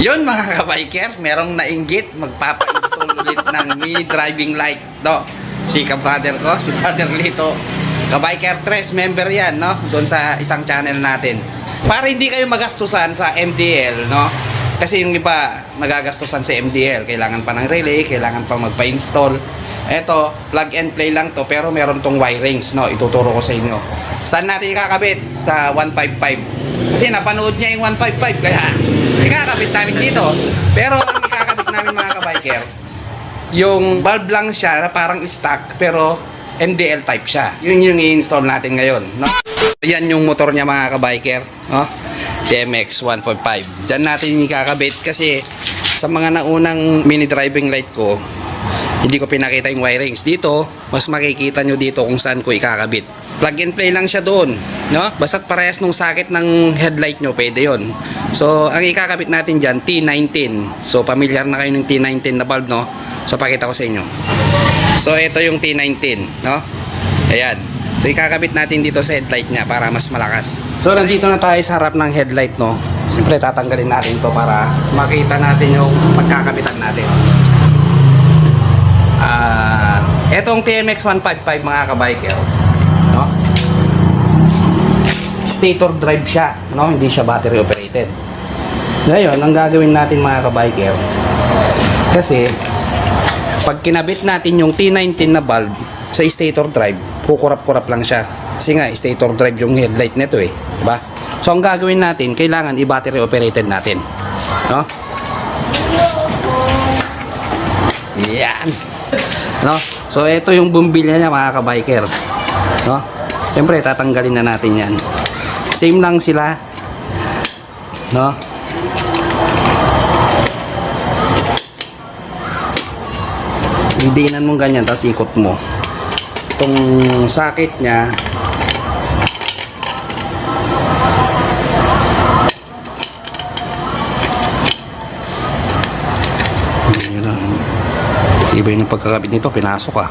Yun mga kabiker, merong nainggit magpapa-install ulit ng mini driving light, no? Si ka-brother ko, si Brother Lito. Kabiker 3 member yan, no? Doon sa isang channel natin. Para hindi kayo magastusan sa MDL, no? Kasi yung iba nagagastusan sa MDL, kailangan pa ng relay, kailangan pa magpa-install. Eto, plug and play lang to, pero meron tong wirings, no? Ituturo ko sa inyo. Saan natin ikakabit? Sa 155. Kasi napanood niya yung 155, kaya ikakabit namin dito. Pero ang ikakabit namin mga kabiker, yung bulb lang siya na parang stock, pero MDL type siya. Yun yung i-install natin ngayon, no? Yan yung motor niya mga kabiker, no? TMX 145. Diyan natin ikakabit kasi sa mga naunang mini driving light ko, hindi ko pinakita yung wirings. Dito, mas makikita nyo dito kung saan ko ikakabit. Plug and play lang siya doon, no? Basta't parehas nung socket ng headlight nyo, pwede yun. So, ang ikakabit natin dyan, T19. So, familiar na kayo ng T19 na bulb, no? So, pakita ko sa inyo. So, ito yung T19, no? Ayan. So, ikakabit natin dito sa headlight niya para mas malakas. So, nandito na tayo sa harap ng headlight, no? Siyempre, tatanggalin natin to para makita natin yung pagkakabitan natin. Etong TMX 155 mga kabiker, no? Stator drive siya, no? Hindi siya battery operated. Ngayon, ang gagawin natin mga kabiker, kasi pag kinabit natin yung T19 na bulb sa stator drive, kukurap-kurap lang siya. Kasi nga, stator drive yung headlight nito eh, diba? So, ang gagawin natin, kailangan i-battery operated natin, no? Yan. No? So, ito yung bumbilya niya mga kabiker, no? Siyempre, tatanggalin na natin yan. Same lang sila, no? Hidiinan mo ganyan, tapos ikot mo. Itong socket niya, iba yung pagkakabit nito, pinasok ah.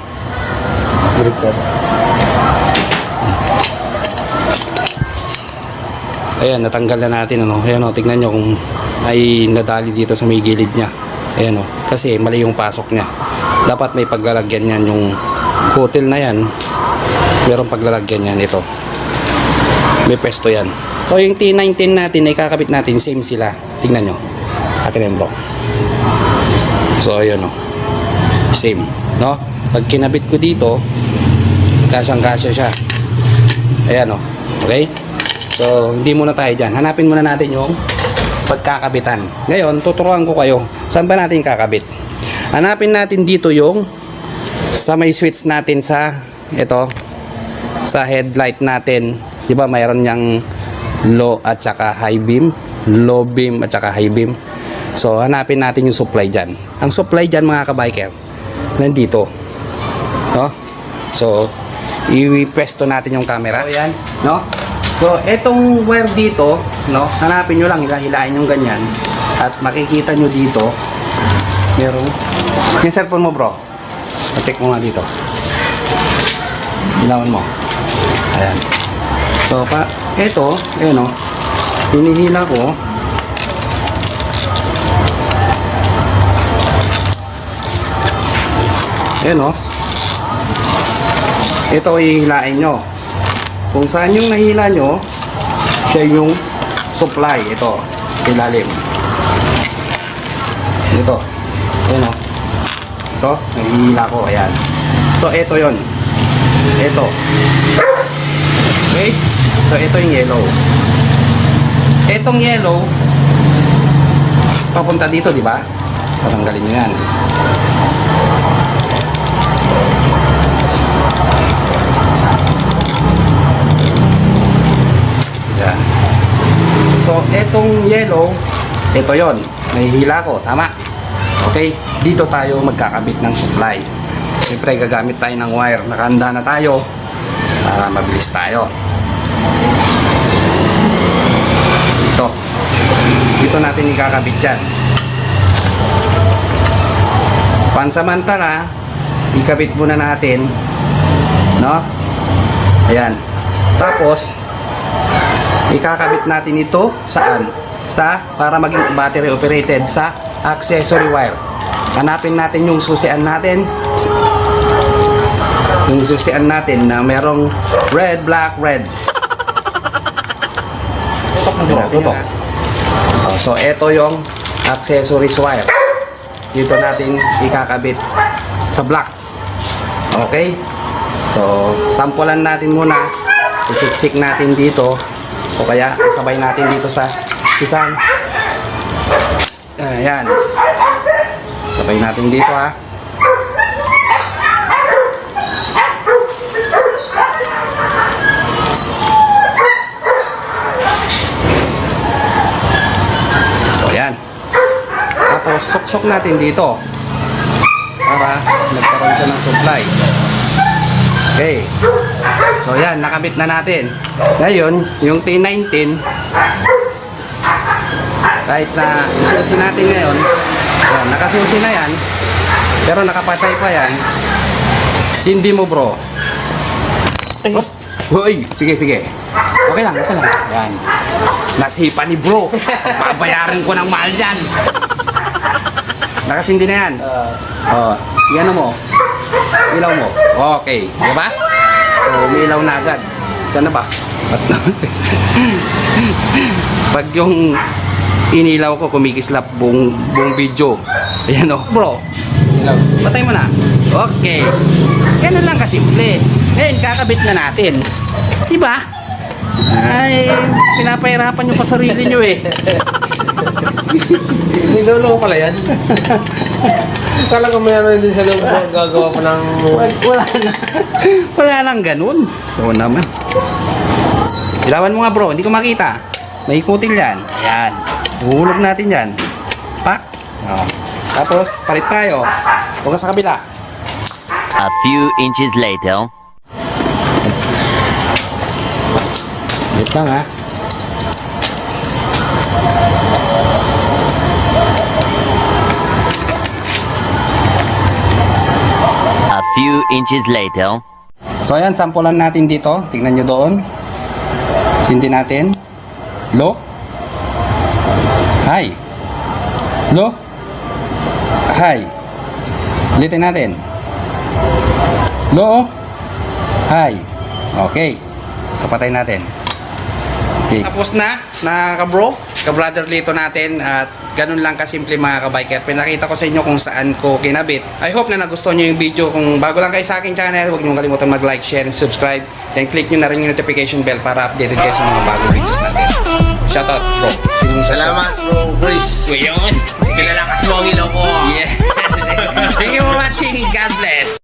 Ayan, natanggal na natin, ano. Ayan, oh, tignan nyo kung ay nadali dito sa may gilid nya. Ayan, oh, kasi mali yung pasok nya. Dapat may paglalagyan yan, yung hotel na yan, merong paglalagyan yan. Ito, may pesto yan. So yung T19 natin ay kakabit natin, same sila. Tignan nyo, akin yung bro. So ayan, oh, same, no? Pag kinabit ko dito, kasyang-kasya siya. Ayan, oh. Okay? So, hindi muna tayo dyan. Hanapin muna natin yung pagkakabitan. Ngayon, tuturuan ko kayo. Saan ba natin kakabit? Hanapin natin dito yung sa may switch natin sa ito, sa headlight natin. Di ba mayroon niyang low at saka high beam, low beam at saka high beam. So, hanapin natin yung supply dyan. Ang supply dyan mga kabiker, nandito, no? So, i-pwesto natin yung camera. So, yan, no? So, etong wire dito, no? Hanapin nyo lang, hilahin yung ganyan. At makikita nyo dito, merong, yung cellphone mo bro, check mo nga dito. Hilawan mo. Ayan. So, eto, ayan o, hinihila ko. Ayan o. Ito ihilain nyo. Kung saan yung nahila nyo, siya yung supply. Ito, ilalim. Ito. Ayan o. Ito, nahihila ko. Ayan. So, ito yon. Ito. Okay? So, ito yung yellow. Itong yellow, papunta dito, di ba? Patanggalin nyo yan. So, etong yellow, ito yon, nahihila ko, tama? Okay, dito tayo magkakabit ng supply. Siyempre, gagamit tayo ng wire. Nakahanda na tayo para mabilis tayo. Dito natin ikakabit dyan. Pansamantala, ikabit muna natin, no? Ayan. Tapos, ikakabit natin ito saan? para maging battery operated sa accessory wire. Hanapin natin yung susian natin. Yung susian natin na merong red, black, red. Tutok. So, ito yung accessories wire. Dito natin ikakabit sa black. Okay? So, sampulan natin muna. Isiksik natin dito. O kaya, sabay natin dito sa isang. Ayan. Sabay natin dito ha. So, ayan. Tapos, suksok natin dito. Para nagkaroon siya ng supply. Okay. So, ayan. Nakabit na natin. Ngayon, yung T19, kahit na isusi natin ngayon, yan, nakasusi na yan, pero nakapatay pa yan, sindi mo bro. Oh, uy, sige. Okay lang. Yan. Nasipa ni bro. Babayaran ko ng mahal yan. Nakasindi na yan. Oh, yan mo. Ilaw mo. Okay. Diba? So, umilaw na agad. Sana ba? Pag yung inilaw ko, kumikislap buong video. Ayan o, bro. Inilaw. Patay mo na. Okay. Ganun lang kasimple. Ngayon, kakabit na natin. Diba? Ay, pinapahirapan nyo pa sarili nyo eh. Hindi daw pala yan. Kala ko mayroon din sa loob gagawa pa ng... Wala lang ganun. Oo naman. Ilawan mo nga bro, hindi ko makita. May ikutil yan. Ayan. Uhulog natin yan. Pak. Oh. Tapos, palit tayo. Huwag ka sa kabila. A few inches later. Wait lang ha. A few inches later. So ayan, sampulan natin dito. Tingnan nyo doon. Sindi natin. Low. High. Low. High. Ulitin natin. Low. High. Okay. So patay natin. Okay. Tapos na ka-bro, ka-brother Lito natin, at ganun lang kasimple mga ka-biker. Pinakita ko sa inyo kung saan ko kinabit. I hope na nagustuhan nyo yung video. Kung bago lang kayo sa aking channel, huwag nyo kalimutan mag-like, share, and subscribe. Then click nyo na rin yung notification bell para updated kayo sa mga bagong videos natin. Shoutout bro. Salamat bro, Chris. Ngayon, Kilala kasi mo ang ilaw ko. Yeah. Thank you for watching. God bless.